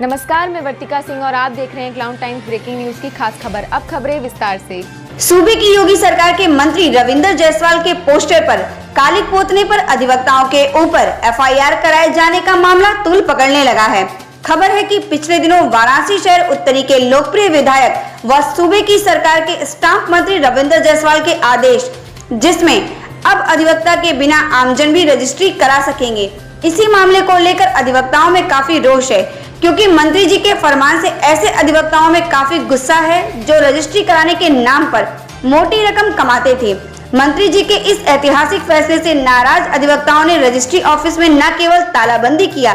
नमस्कार, मैं वर्तिका सिंह और आप देख रहे हैं क्लाउड टाइम्स ब्रेकिंग न्यूज की खास खबर। अब खबरें विस्तार से। सूबे की योगी सरकार के मंत्री रविंद्र जायसवाल के पोस्टर पर कालिक पोतने पर अधिवक्ताओं के ऊपर एफआईआर कराए जाने का मामला तूल पकड़ने लगा है। खबर है कि पिछले दिनों वाराणसी शहर उत्तरी के लोकप्रिय विधायक व सूबे की सरकार के स्टाम्प मंत्री रविंद्र जायसवाल के आदेश, जिसमें अब अधिवक्ता के बिना आमजन भी रजिस्ट्री करा सकेंगे। इसी मामले को लेकर अधिवक्ताओं में काफी रोष है, क्योंकि मंत्री जी के फरमान से ऐसे अधिवक्ताओं में काफी गुस्सा है जो रजिस्ट्री कराने के नाम पर मोटी रकम कमाते थे। मंत्री जी के इस ऐतिहासिक फैसले से नाराज अधिवक्ताओं ने रजिस्ट्री ऑफिस में न केवल तालाबंदी किया,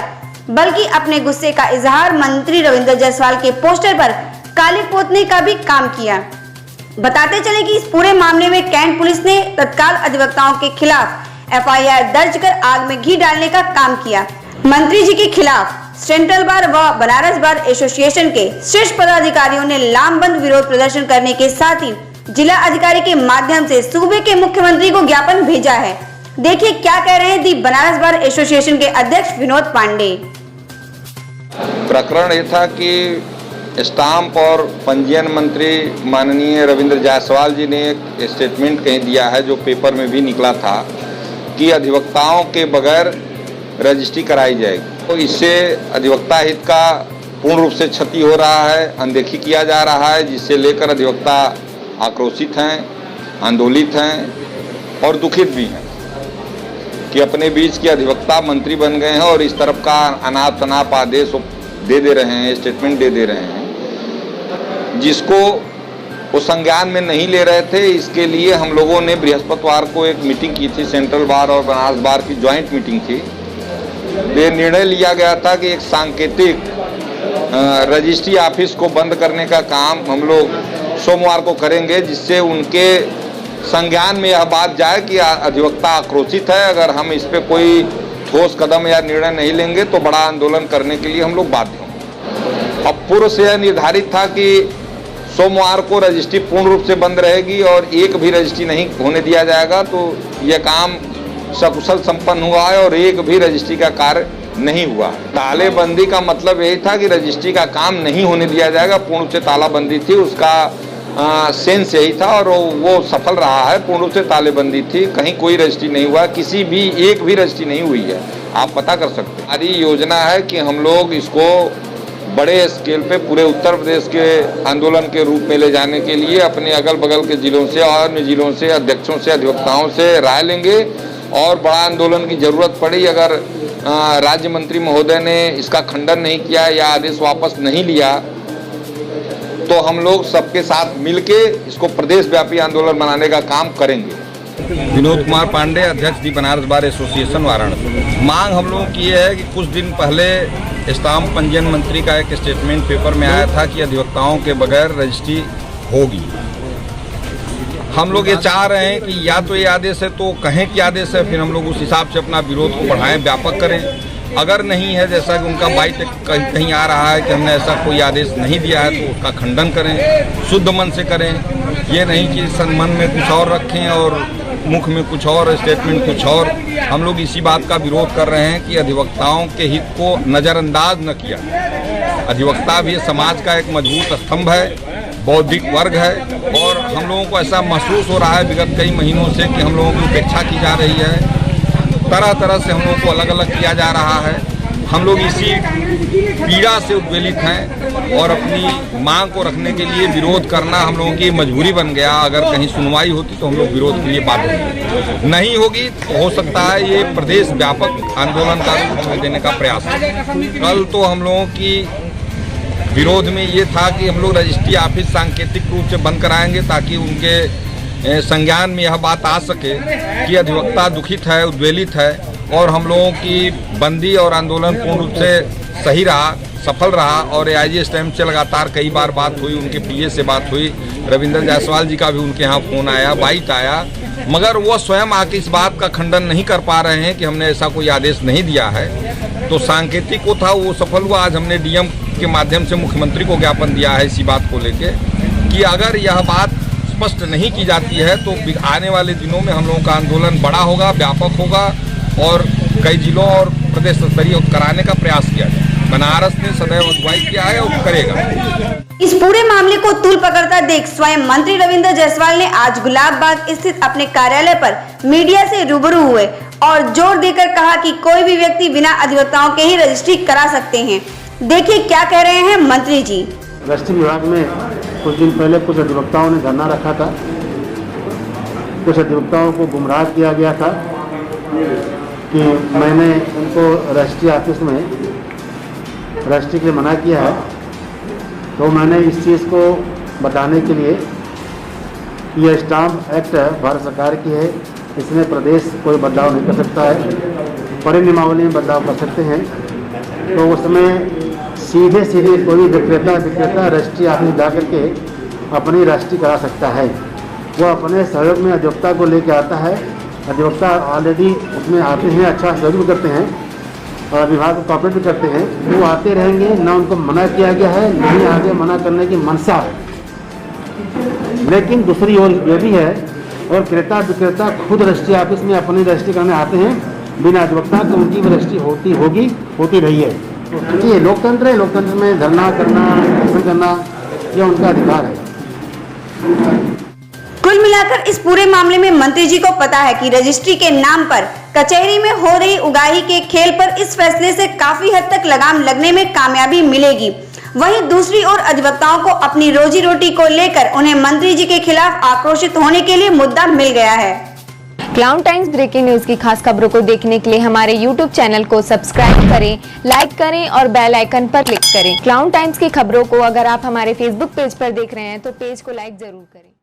बल्कि अपने गुस्से का इजहार मंत्री रविंद्र जायसवाल के पोस्टर पर काले पोतने का भी काम किया। बताते चले कि इस पूरे मामले में कैंट पुलिस ने तत्काल अधिवक्ताओं के खिलाफ एफआईआर दर्ज कर आग में घी डालने का काम किया। मंत्री जी के खिलाफ सेंट्रल बार व बनारस बार एसोसिएशन के शीर्ष पदाधिकारियों ने लामबंद विरोध प्रदर्शन करने के साथ ही जिला अधिकारी के माध्यम से सूबे के मुख्यमंत्री को ज्ञापन भेजा है। देखिए क्या कह रहे हैं दी बनारस बार एसोसिएशन के अध्यक्ष विनोद पांडे। प्रकरण ये था कि स्टाम्प और पंजीयन मंत्री माननीय रविंद्र जायसवाल जी ने एक स्टेटमेंट कहीं दिया है, जो पेपर में भी निकला था कि अधिवक्ताओं के बगैर रजिस्ट्री कराई जाएगी। तो इससे अधिवक्ता हित का पूर्ण रूप से क्षति हो रहा है, अनदेखी किया जा रहा है, जिससे लेकर अधिवक्ता आक्रोशित हैं, आंदोलित हैं और दुखित भी हैं कि अपने बीच के अधिवक्ता मंत्री बन गए हैं और इस तरफ का अनाप शनाप आदेश दे रहे हैं, स्टेटमेंट दे रहे हैं, जिसको वो संज्ञान में नहीं ले रहे थे। इसके लिए हम लोगों ने बृहस्पतिवार को एक मीटिंग की थी, सेंट्रल बार और बनारस बार की ज्वाइंट मीटिंग थी। ये निर्णय लिया गया था कि एक सांकेतिक रजिस्ट्री ऑफिस को बंद करने का काम हम लोग सोमवार को करेंगे, जिससे उनके संज्ञान में यह बात जाए कि अधिवक्ता आक्रोशित है। अगर हम इस पे कोई ठोस कदम या निर्णय नहीं लेंगे तो बड़ा आंदोलन करने के लिए हम लोग बाध्य होंगे। अब पूर्व से यह निर्धारित था कि सोमवार को रजिस्ट्री पूर्ण रूप से बंद रहेगी और एक भी रजिस्ट्री नहीं होने दिया जाएगा। तो यह काम सकुशल संपन्न हुआ है और एक भी रजिस्ट्री का कार्य नहीं हुआ। तालेबंदी का मतलब यही था कि रजिस्ट्री का काम नहीं होने दिया जाएगा। पूर्ण रूप से तालाबंदी थी, उसका सेंस यही था और वो सफल रहा है। पूर्ण रूप से तालेबंदी थी, कहीं कोई रजिस्ट्री नहीं हुआ, किसी भी एक भी रजिस्ट्री नहीं हुई है, आप पता कर सकते हैं। हमारी योजना है कि हम लोग इसको बड़े स्केल पे पूरे उत्तर प्रदेश के आंदोलन के रूप में ले जाने के लिए अपने अगल बगल के जिलों से और अन्य जिलों से अध्यक्षों से अधिवक्ताओं से राय लेंगे और बड़ा आंदोलन की जरूरत पड़ी। अगर राज्य मंत्री महोदय ने इसका खंडन नहीं किया या आदेश वापस नहीं लिया तो हम लोग सबके साथ मिलके इसको प्रदेश व्यापी आंदोलन बनाने का काम करेंगे। विनोद कुमार पांडे, अध्यक्ष दी बनारस बार एसोसिएशन वाराणसी। मांग हम लोगों की है कि कुछ दिन पहले स्टाम्प पंजीयन मंत्री का एक स्टेटमेंट पेपर में आया था कि अधिवक्ताओं के बगैर रजिस्ट्री होगी। हम लोग ये चाह रहे हैं कि या तो ये आदेश है तो कहें कि आदेश है, फिर हम लोग उस हिसाब से अपना विरोध को बढ़ाएं, व्यापक करें। अगर नहीं है, जैसा कि उनका बाइट कहीं आ रहा है कि हमने ऐसा कोई आदेश नहीं दिया है, तो उसका खंडन करें, शुद्ध मन से करें। ये नहीं कि मन में कुछ और रखें और मुख में कुछ और, स्टेटमेंट कुछ और। हम लोग इसी बात का विरोध कर रहे हैं कि अधिवक्ताओं के हित को नज़रअंदाज न किया। अधिवक्ता भी समाज का एक मजबूत स्तंभ है, बौद्धिक वर्ग है और हम लोगों को ऐसा महसूस हो रहा है विगत कई महीनों से कि हम लोगों की उपेक्षा की जा रही है, तरह तरह से हम लोगों को अलग अलग किया जा रहा है। हम लोग इसी पीड़ा से उद्वेलित हैं और अपनी मांग को रखने के लिए विरोध करना हम लोगों की मजबूरी बन गया। अगर कहीं सुनवाई होती तो हम लोग विरोध के लिए बाध्य होंगे, नहीं होगी तो हो सकता है ये प्रदेश व्यापक आंदोलन का रूप देने का प्रयास है। कल तो हम लोगों की विरोध में ये था कि हम लोग रजिस्ट्री ऑफिस सांकेतिक रूप से बंद कराएंगे ताकि उनके संज्ञान में यह बात आ सके कि अधिवक्ता दुखित है, उद्वेलित है और हम लोगों की बंदी और आंदोलन पूर्ण रूप से सही रहा, सफल रहा। और एआईजी स्टैम्प से लगातार कई बार बात हुई, उनके पीए से बात हुई, रविंद्र जायसवाल जी का भी उनके यहाँ फ़ोन आया, बाइट आया, मगर वो स्वयं आके इस बात का खंडन नहीं कर पा रहे हैं कि हमने ऐसा कोई आदेश नहीं दिया है। तो सांकेतिक वो था, वो सफल हुआ। आज हमने डीएम के माध्यम से मुख्यमंत्री को ज्ञापन दिया है इसी बात को लेके कि अगर यह बात स्पष्ट नहीं की जाती है तो आने वाले दिनों में हम लोगों का आंदोलन बड़ा होगा, व्यापक होगा और कई जिलों और प्रदेश स्तरीय कराने का प्रयास किया जाए। बनारस ने सदैव अगुवाई किया है और करेगा। इस पूरे मामले को तूल पकड़ता देख स्वयं मंत्री रविंद्र जायसवाल ने आज गुलाबबाग स्थित अपने कार्यालय पर मीडिया से रूबरू हुए और जोर देकर कहा कि कोई भी व्यक्ति बिना अधिवक्ताओं के ही रजिस्ट्री करा सकते हैं। देखिए क्या कह रहे हैं मंत्री जी। रजिस्ट्री विभाग में कुछ दिन पहले कुछ अधिवक्ताओं ने धरना रखा था। कुछ अधिवक्ताओं को गुमराह किया गया था कि मैंने उनको रजिस्ट्री ऑफिस में रजिस्ट्री के लिए मना किया है। तो मैंने इस चीज़ को बताने के लिए कि यह स्टाम्प एक्ट भारत सरकार की है, इसमें प्रदेश कोई बदलाव नहीं कर सकता है, परिनियमावली में बदलाव कर सकते हैं। तो उसमें सीधे कोई भी विक्रेता रजिस्ट्री ऑफिस जा करके अपनी रजिस्ट्री करा सकता है। वो अपने सहयोग में अधिवक्ता को लेकर आता है। अधिवक्ता ऑलरेडी उसमें आते हैं, अच्छा सहयोग करते हैं और विभाग को कॉपरेट भी करते हैं। वो आते रहेंगे, ना उनको मना किया गया है, नहीं आगे मना करने की मंशा है। लेकिन दूसरी ओर ये भी है और क्रेता विक्रेता खुद रजिस्ट्री ऑफिस में अपनी रजिस्ट्री करने आते हैं बिना अधिवक्ता के। उनकी भी रजिस्ट्री होती रही है। ये लोकतंत्र है, लोकतंत्र में धरना करना, प्रदर्शन करना यह उनका अधिकार है। कुल मिलाकर इस पूरे मामले में मंत्री जी को पता है कि रजिस्ट्री के नाम पर कचहरी में हो रही उगाही के खेल पर इस फैसले से काफी हद तक लगाम लगने में कामयाबी मिलेगी। वहीं दूसरी ओर अधिवक्ताओं को अपनी रोजी रोटी को लेकर उन्हें मंत्री जी के खिलाफ आक्रोशित होने के लिए मुद्दा मिल गया है। क्लाउन टाइम्स ब्रेकिंग न्यूज की खास खबरों को देखने के लिए हमारे YouTube चैनल को सब्सक्राइब करें, लाइक करें और बेल आइकन पर क्लिक करें। क्लाउन टाइम्स की खबरों को अगर आप हमारे Facebook पेज पर देख रहे हैं तो पेज को लाइक जरूर करें।